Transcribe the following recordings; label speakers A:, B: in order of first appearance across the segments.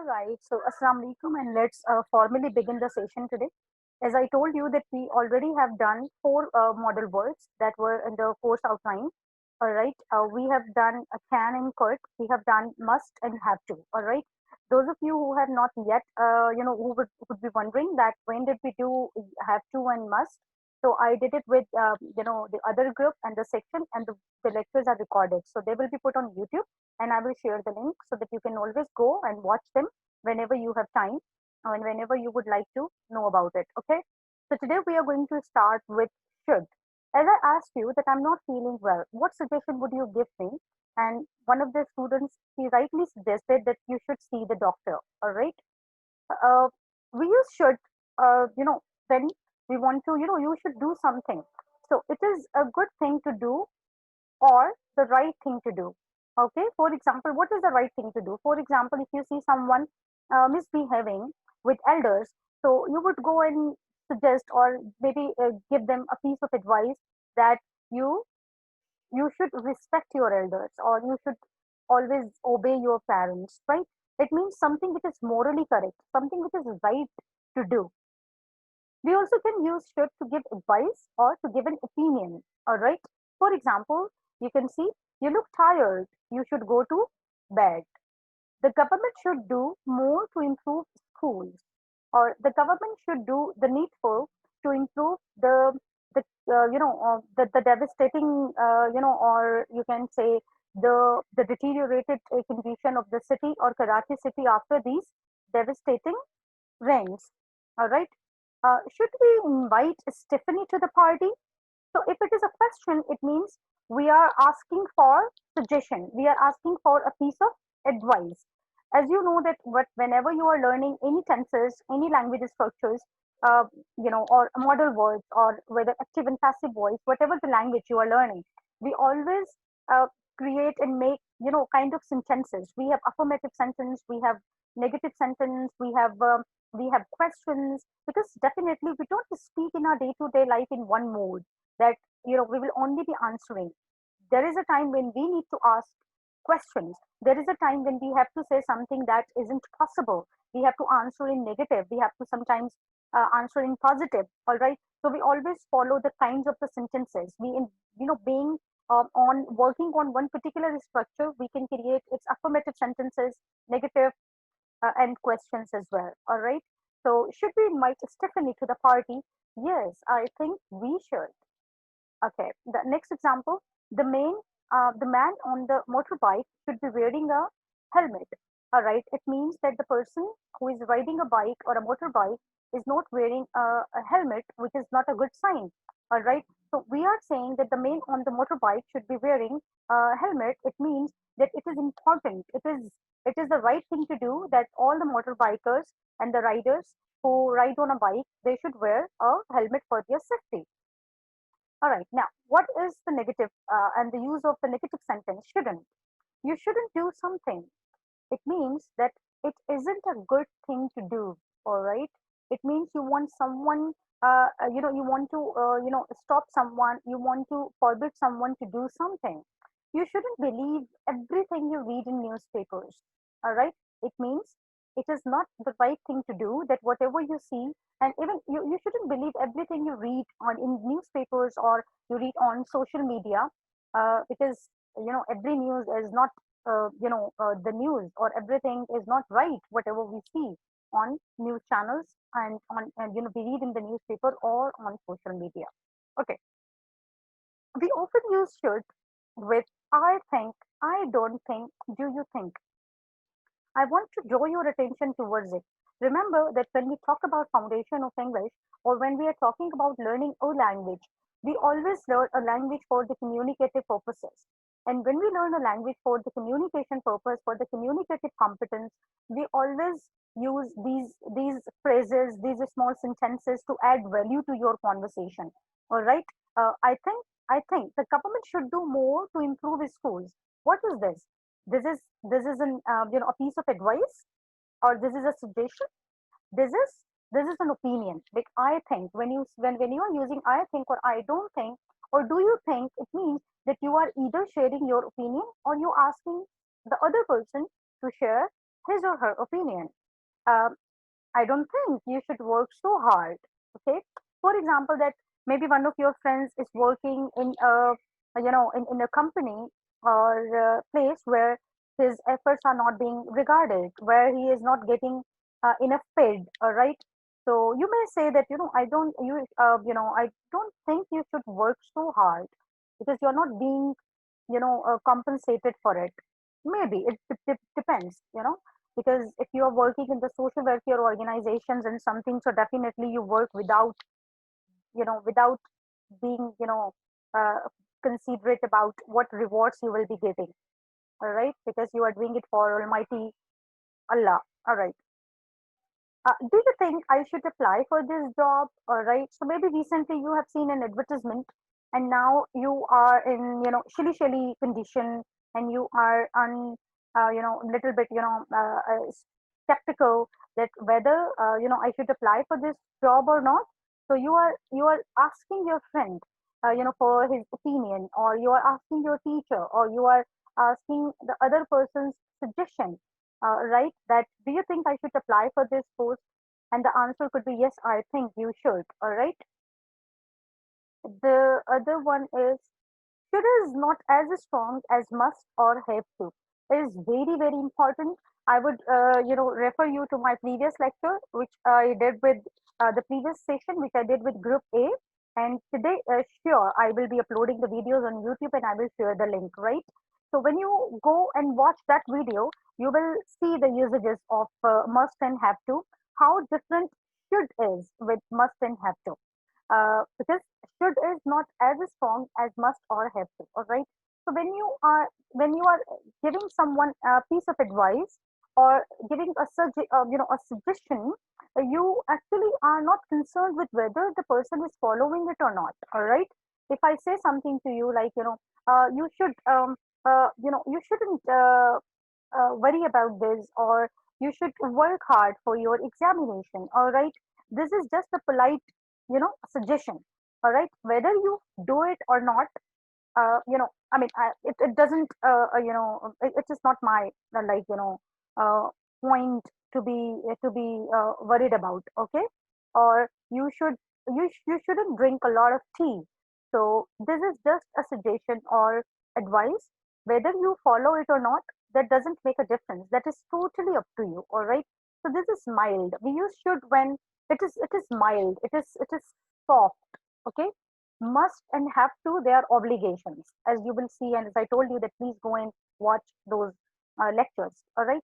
A: All right, so Assalamu alaikum, and let's formally begin the session today. As I told you that we already have done four model words that were in the course outline. All right, we have done can and could, we have done must and have to. All right, those of you who have not yet, who would be wondering that when did we do have to and must? So I did it with, the other group and the section, and the lectures are recorded. So they will be put on YouTube, and I will share the link so that you can always go and watch them whenever you have time and whenever you would like to know about it. Okay. So today we are going to start with should. As I asked you that I'm not feeling well, what suggestion would you give me? And one of the students, he rightly suggested that you should see the doctor. All right. Uh, we use should, when we want to, you should do something. So it is a good thing to do or the right thing to do. Okay, for example, what is the right thing to do? For example, if you see someone misbehaving with elders, so you would go and suggest or maybe give them a piece of advice that you you should respect your elders or you should always obey your parents, right? It means something which is morally correct, something which is right to do. We also can use should to give advice or to give an opinion. All right. For example, you can see you look tired. You should go to bed. The government should do more to improve schools, or the government should do the needful to improve the devastating or you can say the deteriorated condition of the city or Karachi city after these devastating rains. All right. Should we invite Stephanie to the party? So if it is a question, it means we are asking for suggestion. We are asking for a piece of advice. As you know that whenever you are learning any tenses, any language structures, or model words, or whether active and passive voice, whatever the language you are learning, we always uh, create and make kind of sentences. We have affirmative sentence, we have negative sentence, we have questions, because definitely we don't speak in our day-to-day life in one mode that we will only be answering. There is a time when we need to ask questions. There is a time when we have to say something that isn't possible. We have to answer in negative. We have to sometimes answer in positive. All right. So we always follow the kinds of the sentences. We in being on working on one particular structure, we can create its affirmative sentences, negative, and questions as well. All right. So should we invite Stephanie to the party? Yes, I think we should. Okay, the next example, the man on the motorbike should be wearing a helmet. All right, it means that the person who is riding a bike or a motorbike is not wearing a helmet, which is not a good sign. All right, so we are saying that the man on the motorbike should be wearing a helmet. It means that it is important. It is the right thing to do that all the motorbikers and the riders who ride on a bike, they should wear a helmet for their safety. All right. Now, what is the negative and the use of the negative sentence? Shouldn't. You shouldn't do something. It means that it isn't a good thing to do. All right. It means you want someone, you want to, stop someone. You want to forbid someone to do something. You shouldn't believe everything you read in newspapers. All right. It means it is not the right thing to do that whatever you see, and even you shouldn't believe everything you read on in newspapers or you read on social media, because every news is not the news, or everything is not right whatever we see on news channels and we read in the newspaper or on social media. Okay, we often use should with I think, I don't think, do you think. I want to draw your attention towards it. Remember that when we talk about foundation of English, or when we are talking about learning a language, we always learn a language for the communicative purposes. And when we learn a language for the communication purpose, for the communicative competence, we always use these phrases, these small sentences to add value to your conversation. All right. I think the government should do more to improve its schools. What is this? This is a piece of advice, or this is a suggestion. This is an opinion. Like I think, when you are using I think or I don't think or do you think, it means that you are either sharing your opinion or you asking the other person to share his or her opinion. Um, I don't think you should work so hard. Okay. For example, that maybe one of your friends is working in a, in a company or place where his efforts are not being regarded, where he is not getting enough paid. All right. So you may say that, I don't think you should work so hard because you're not being, compensated for it. Maybe it depends, because if you are working in the social welfare organizations and something, so definitely you work without being, uh, considerate about what rewards you will be getting. All right, because you are doing it for Almighty Allah. All right. Do you think I should apply for this job? All right. So maybe recently you have seen an advertisement, and now you are in, shilly condition, and you are little bit, skeptical that whether, I should apply for this job or not. So you are asking your friend, for his opinion, or you are asking your teacher, or you are asking the other person's suggestion, right? That do you think I should apply for this post? And the answer could be yes, I think you should. All right. The other one is should is not as strong as must or have to. It is very, very important. I would, refer you to my previous lecture, which I did with the previous session, which I did with Group A. And today, sure, I will be uploading the videos on YouTube and I will share the link, right? So when you go and watch that video, you will see the usages of must and have to, how different should is with must and have to, because should is not as strong as must or have to. All right. So when you are giving someone a piece of advice or giving a suggestion, you actually are not concerned with whether the person is following it or not. All right. If I say something to you like, you should you shouldn't worry about this, or you should work hard for your examination. All right. This is just a polite, suggestion. All right. Whether you do it or not, I mean, it doesn't, it is not my, like, uh, point to be worried about. Okay. Or you shouldn't drink a lot of tea. So this is just a suggestion or advice. Whether you follow it or not, that doesn't make a difference. That is totally up to you. All right. So this is mild. We use should when it is mild. It is soft. Okay. Must and have to, they are obligations, as you will see, and as I told you that please go and watch those lectures. All right.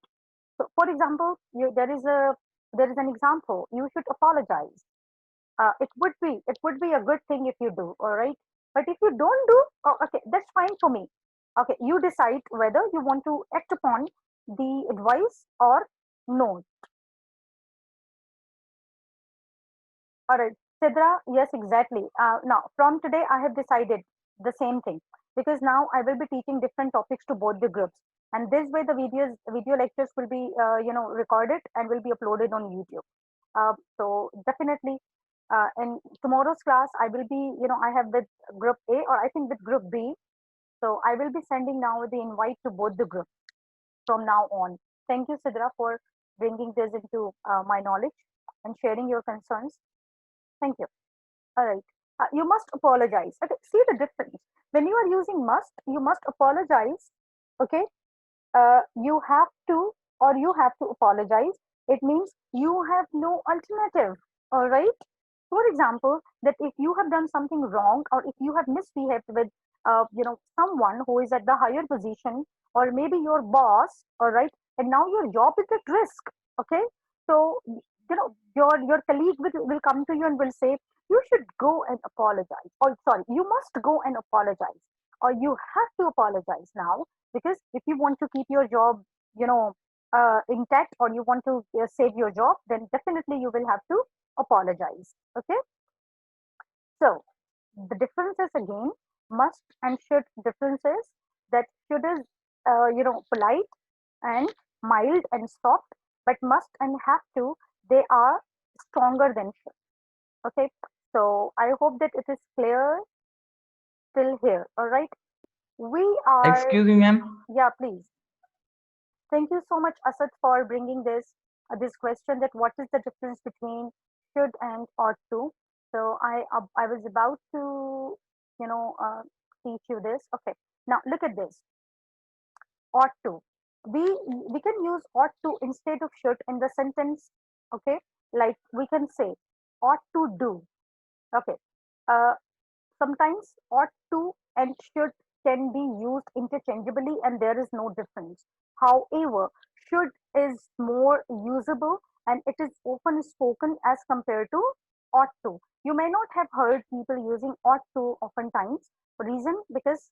A: So for example, there is an example, you should apologize. It would be a good thing if you do. All right. But if you don't do, oh, okay, that's fine for me. Okay, you decide whether you want to act upon the advice or no. All right, Sidra, yes, exactly. Now, from today, I have decided the same thing because now I will be teaching different topics to both the groups, and this way the video lectures will be, recorded and will be uploaded on YouTube. So definitely, in tomorrow's class, I will be, I have with Group A or I think with Group B. So I will be sending now the invite to both the groups from now on. Thank you, Sidra, for bringing this into my knowledge and sharing your concerns. Thank you. All right. You must apologize. Okay. See the difference. When you are using must, you must apologize. Okay. You have to, or you have to apologize. It means you have no alternative. All right. For example, that if you have done something wrong, or if you have misbehaved with, someone who is at the higher position, or maybe your boss, all right, and now your job is at risk. Okay. So, your colleague will come to you and will say, you should go and apologize. Or sorry, you must go and apologize. Or you have to apologize now, because if you want to keep your job, intact, or you want to save your job, then definitely you will have to apologize. Okay. So the differences again, must and should differences, that should is, polite and mild and soft, but must and have to, they are stronger than should. Okay. So I hope that it is clear till here. All right. We are,
B: Excuse me, ma'am.
A: yeah, please. Thank you so much, Asad, for bringing this question that what is the difference between should and ought to. So I was about to teach you this. Okay, now look at this. Ought to. We we can use ought to instead of should in the sentence. Okay, like we can say ought to do. Okay, uh, sometimes ought to and should can be used interchangeably and there is no difference. However, should is more usable and it is often spoken as compared to ought to. You may not have heard people using ought to oftentimes. Reason because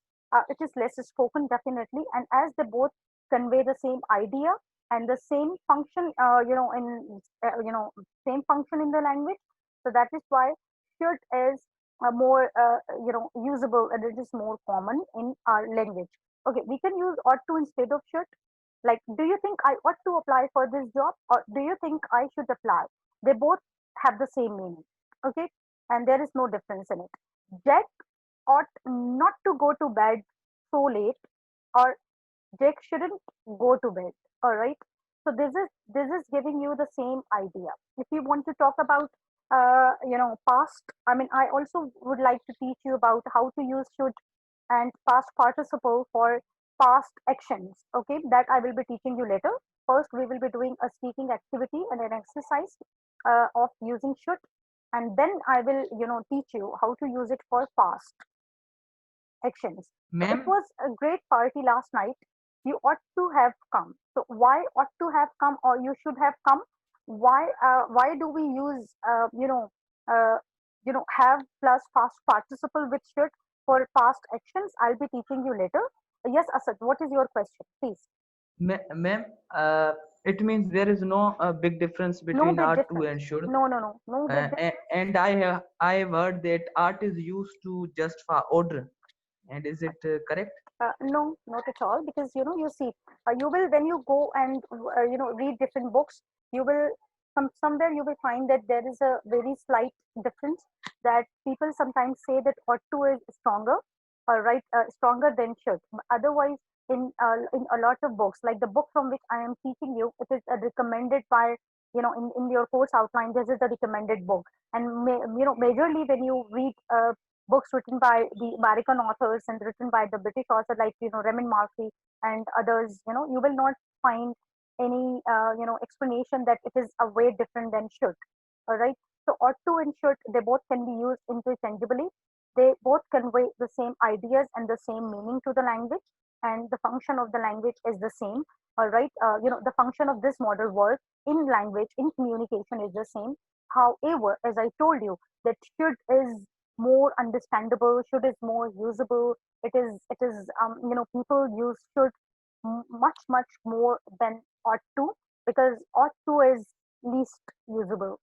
A: it is less spoken definitely, and as they both convey the same idea and the same function, same function in the language. So that is why should is more usable and it is more common in our language. Okay, we can use ought to instead of should. Like, do you think I ought to apply for this job or do you think I should apply? They both have the same meaning. Okay, and there is no difference in it. Jack ought not to go to bed so late, or Jack shouldn't go to bed. All right. So this is giving you the same idea. If you want to talk about past, I mean, I also would like to teach you about how to use should and past participle for past actions. Okay, that I will be teaching you later. First, we will be doing a speaking activity and an exercise of using should, and then I will teach you how to use it for past actions. So it
B: Ma'am,
A: was a great party last night. You ought to have come. So why ought to have come or you should have come? Why do we use uh, have plus past participle with should for past actions? I'll be teaching you later. Yes, Asad, what is your question, please?
B: ma'am, uh, it means there is no big difference
A: No
B: between
A: big
B: art to
A: difference.
B: and should.
A: No big difference.
B: And I have heard that art is used to just for order. And is it correct?
A: No, not at all. Because you see, you will when you go and read different books, you will somewhere you will find that there is a very slight difference. That people sometimes say that ought to is stronger, right, stronger than should. Otherwise, in a lot of books, like the book from which I am teaching you, it is recommended by in your course outline. This is the recommended book, and majorly when you read books written by the American authors and written by the British author like Raymond Marquis and others, you will not find any explanation that it is a way different than should. All right. So ought to and should, they both can be used interchangeably. They both convey the same ideas and the same meaning to the language, and the function of the language is the same. All right. The function of this model word in language in communication is the same. However, as I told you, that should is more understandable, should is more usable. It is people use should much more than ought to, because ought to is least usable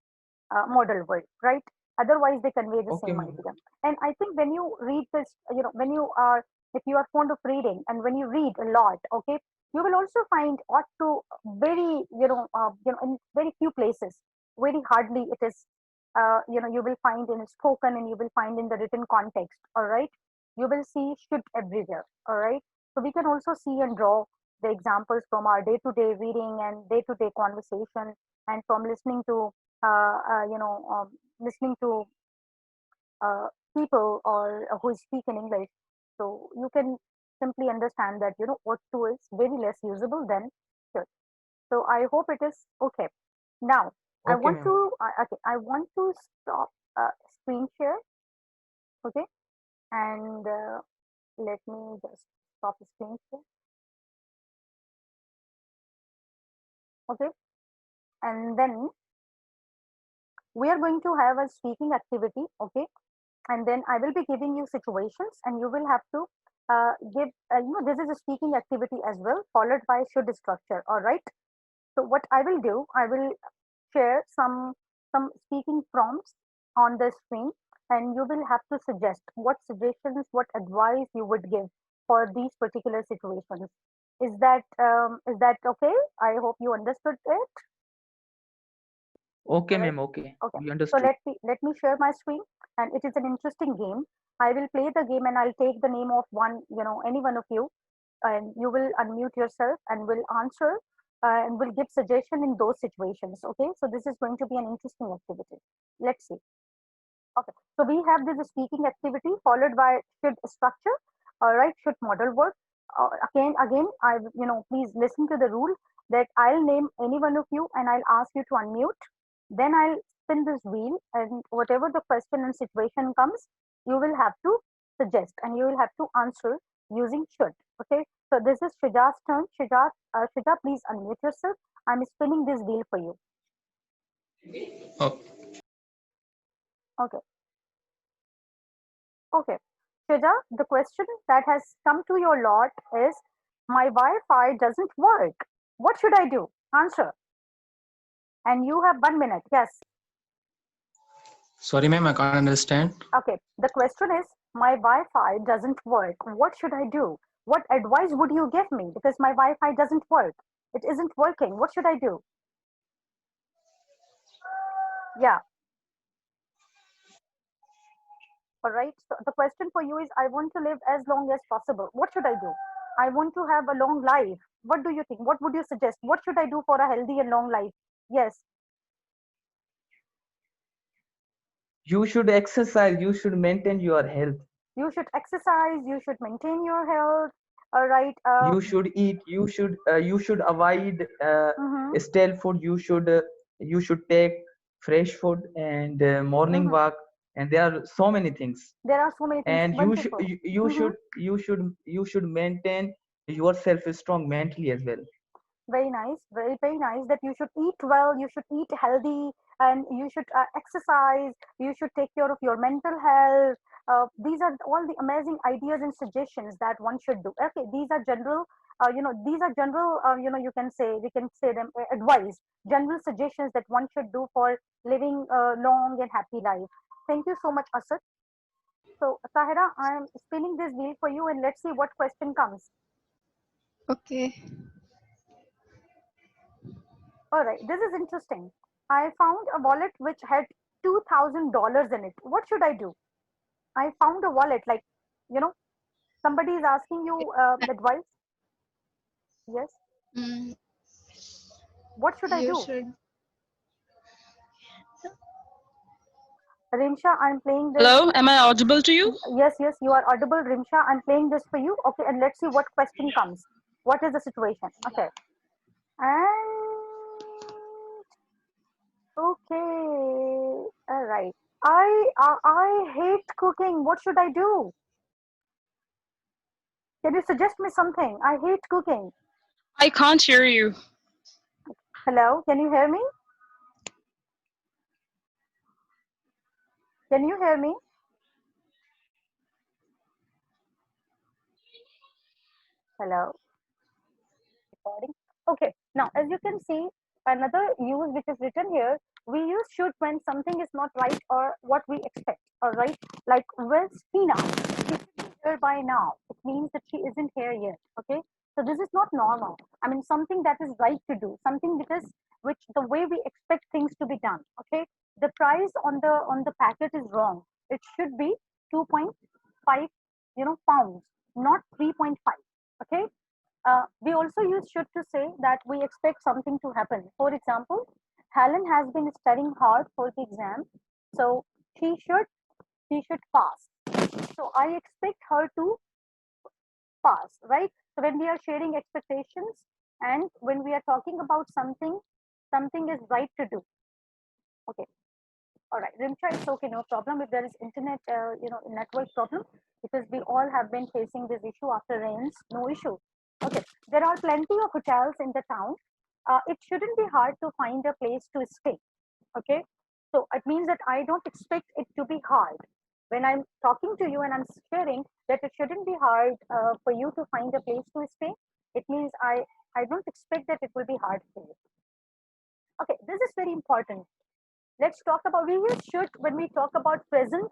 A: model word, right? Otherwise they convey the
B: Okay,
A: same
B: ma'am.
A: idea. And I think when you read this, when you are, if you are fond of reading and when you read a lot, okay, you will also find ought to very in very few places, very hardly it is you will find in spoken and you will find in the written context. All right, you will see should everywhere. All right, so we can also see and draw the examples from our day-to-day reading and day-to-day conversation, and from listening to listening to uh, people or who speak in English. So you can simply understand that what to is very less usable than should. So I hope it is okay. Now I
B: Okay,
A: want
B: ma'am.
A: to okay, I want to stop screen share. Okay, and let me just stop the screen share. Okay, and then we are going to have a speaking activity. Okay, and then I will be giving you situations, and you will have to give. This is a speaking activity as well, followed by should structure. All right. So what I will do, I will share some speaking prompts on the screen, and you will have to suggest what suggestions, what advice you would give for these particular situations. Is that okay? I hope you understood it.
B: Okay,
A: All right.
B: ma'am. Okay.
A: Okay.
B: We
A: So
B: understood.
A: let me share my screen, and it is an interesting game. I will play the game, and I'll take the name of one, any one of you. and you will unmute yourself and will answer and will give suggestion in those situations. Okay, so this is going to be an interesting activity. Let's see. Okay, so we have this speaking activity followed by should structure. All right, should model work. Again, please listen to the rule that I'll name any one of you and I'll ask you to unmute. Then I'll spin this wheel, and whatever the question and situation comes, you will have to suggest and you will have to answer using should. Okay, so this is Shuja's turn. Shuja, please unmute yourself. I'm spinning this wheel for you.
C: Oh,
A: Okay. Okay. Shuja, the question that has come to your lot is my Wi-Fi doesn't work. What should I do? Answer. And you have 1 minute. Yes.
C: sorry, ma'am, I can't understand.
A: Okay. The question is my Wi-Fi doesn't work. What should I do? What advice would you give me? Because my Wi-Fi doesn't work. It isn't working. What should I do? Yeah. All right. So the question for you is I want to live as long as possible. What should I do? I want to have a long life. What do you think? What would you suggest? What should I do for a healthy and long life? Yes.
B: You should exercise. You should maintain your health.
A: You should exercise. You should maintain your health. All right.
B: You should eat. You should avoid
A: Mhm,
B: stale food. You should take fresh food and morning
A: mhm.
B: walk. And there are so many things.
A: There are so many things.
B: And you should
A: Wonderful.
B: you, you
A: Mhm.
B: should you should you should maintain yourself strong mentally as well.
A: Very nice. Very, very nice that you should eat well, you should eat healthy, and you should exercise, you should take care of your mental health. These are all the amazing ideas and suggestions that one should do. Okay, these are general, these are general, you can say, we can say them advice, general suggestions that one should do for living a long and happy life. Thank you so much, Asad. So, Tahira, I'm spinning this wheel for you and let's see what question comes.
D: Okay.
A: All right, this is interesting. I found a wallet which had $2,000 in it. What should I do? I found a wallet, like, you know, somebody is asking you advice. Yes.
D: Mm,
A: What should I
D: you
A: do?
D: should.
A: Rimsha, I'm playing this.
E: Hello, am I audible to you?
A: Yes, yes, you are audible, Rimsha. I'm playing this for you. Okay, and let's see what question comes. What is the situation? Okay. And okay. All right. I hate cooking. What should I do? Can you suggest me something? I hate cooking.
E: I can't hear you.
A: Hello, can you hear me? Can you hear me? Hello. Recording. Okay, now as you can see, another use which is written here, we use should when something is not right or what we expect. All right, like where's Tina? She should be here by now. It means that she isn't here yet. Okay, so this is not normal. I mean, something that is right to do, something because which the way we expect things to be done. Okay, the price on the packet is wrong. It should be 2.5, pounds, not 3.5. Okay, we also use should to say that we expect something to happen. For example, Helen has been studying hard for the exam, so she should she should pass. So I expect her to pass, right? So when we are sharing expectations and when we are talking about something, something is right to do. Okay. All right, Rimcha, it's okay, no problem if there is internet, network problem, because we all have been facing this issue after rains, no issue. Okay, there are plenty of hotels in the town. It shouldn't be hard to find a place to stay. Okay, so it means that I don't expect it to be hard. When I'm talking to you and I'm sharing that it shouldn't be hard for you to find a place to stay, it means I don't expect that it will be hard for you. Okay, this is very important. Let's talk about, we use should when we talk about present.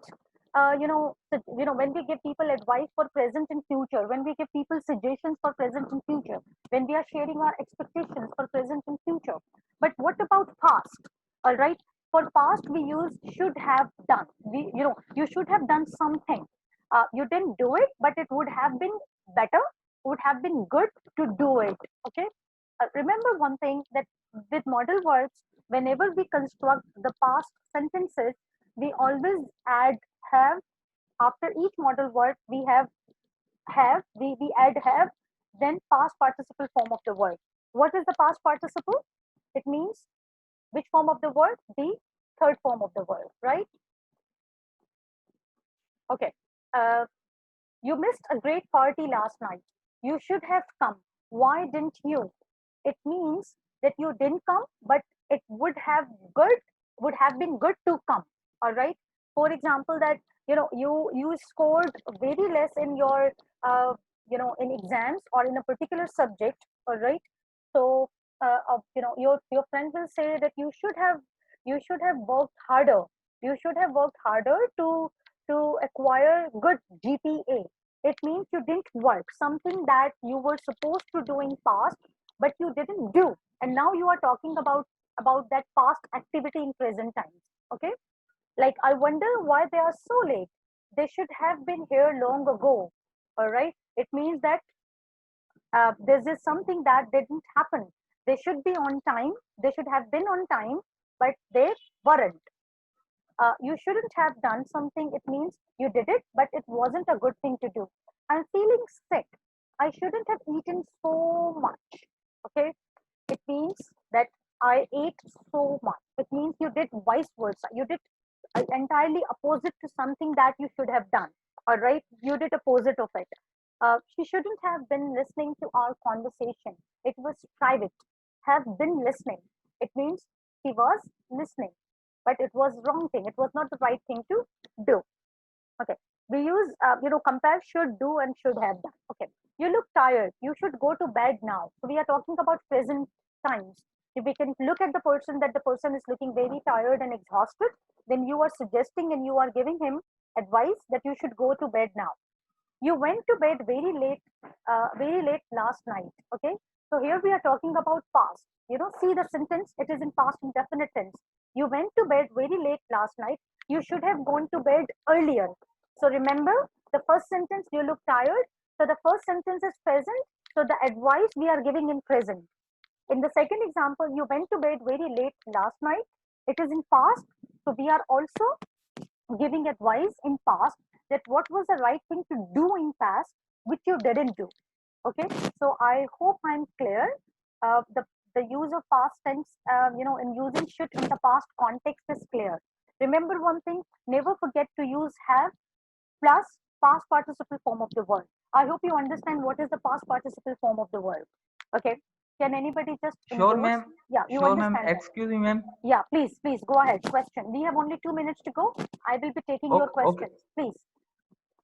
A: When we give people advice for present and future, when we give people suggestions for present and future, when we are sharing our expectations for present and future. But what about past? All right, for past we use should have done. You should have done something. You didn't do it, but it would have been better, would have been good to do it. Okay. Remember one thing, that with model verbs, whenever we construct the past sentences, we always add have. After each model verb, we we add have, then past participle form of the word. What is the past participle? It means which form of the word? The third form of the word, right? Okay. Uh, you missed a great party last night. You should have come. Why didn't you? It means that you didn't come, but it would have been good to come. All right. For example, that you scored very less in your in exams or in a particular subject. All right. So your friend will say that you should have worked harder. You should have worked harder to acquire good GPA. It means you didn't work something that you were supposed to do in past, but you didn't do, and now you are talking about that past activity in present times. Okay, like I wonder why they are so late. They should have been here long ago. All right, it means that this is something that didn't happen. They should be on time. They should have been on time, but they weren't. You shouldn't have done something. It means you did it, but it wasn't a good thing to do. I'm feeling sick. I shouldn't have eaten so much. Okay, it means that I ate so much. It means you did vice versa. You did entirely opposite to something that you should have done. All right, you did opposite of it. She shouldn't have been listening to our conversation. It was private. Have been listening. It means she was listening, but it was wrong thing. It was not the right thing to do. Okay. We use, compare should do and should have done. Okay. You look tired. You should go to bed now. So we are talking about present times. If we can look at the person, that the person is looking very tired and exhausted, then you are suggesting and you are giving him advice that you should go to bed now. You went to bed very late last night. Okay. So here we are talking about past. See the sentence, it is in past indefinite tense. You went to bed very late last night. You should have gone to bed earlier. So remember, the first sentence, you look tired. So the first sentence is present. So the advice we are giving in present. In the second example, you went to bed very late last night. It is in past. So we are also giving advice in past, that what was the right thing to do in past, which you didn't do. Okay, so I hope I'm clear. The use of past tense, in using should in the past context is clear. Remember one thing, never forget to use have plus past participle form of the word. I hope you understand what is the past participle form of the word. Okay, can anybody just
B: Sure,
A: endorse?
B: ma'am.
A: Yeah, you
B: Sure, ma'am.
A: understand that.
B: Excuse me, ma'am.
A: Yeah, please go ahead. Question. We have only 2 minutes to go. I will be taking your
B: Okay, okay.
A: questions. Please.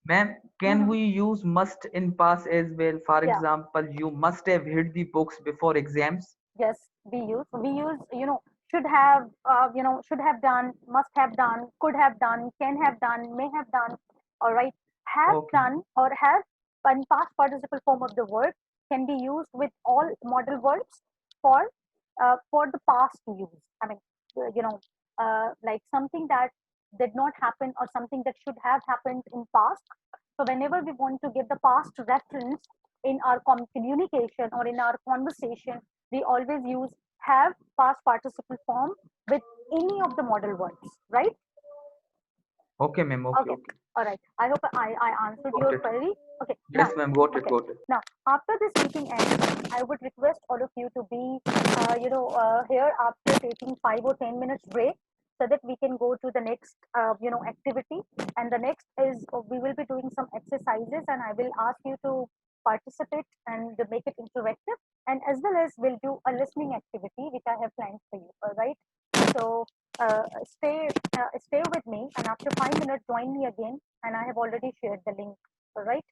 B: Ma'am, can
A: Mhm.
B: we use must in past as well? For
A: Yeah.
B: example, you must have hit the books before exams.
A: Yes, we use should have done, must have done, could have done, can have done, may have done. All right, have
B: Okay.
A: done or have in past participle form of the word can be used with all model verbs for the past use. I mean, like something that did not happen or something that should have happened in past. So whenever we want to give the past reference in our communication or in our conversation, we always use have past participle form with any of the model words, right?
B: Okay, ma'am. Okay,
A: Okay,
B: okay.
A: all right. I hope I answered
B: Got
A: your
B: it.
A: query. Okay,
B: Yes,
A: now,
B: ma'am. Got it.
A: okay,
B: Got it.
A: now after this meeting ends, I would request all of you to be, here after taking 5 or 10 minutes break, so that we can go to the next, activity. And the next is we will be doing some exercises, and I will ask you to participate and make it interactive, and as well as we'll do a listening activity which I have planned for you. All right. So stay with me, and after 5 minutes join me again, and I have already shared the link. All right.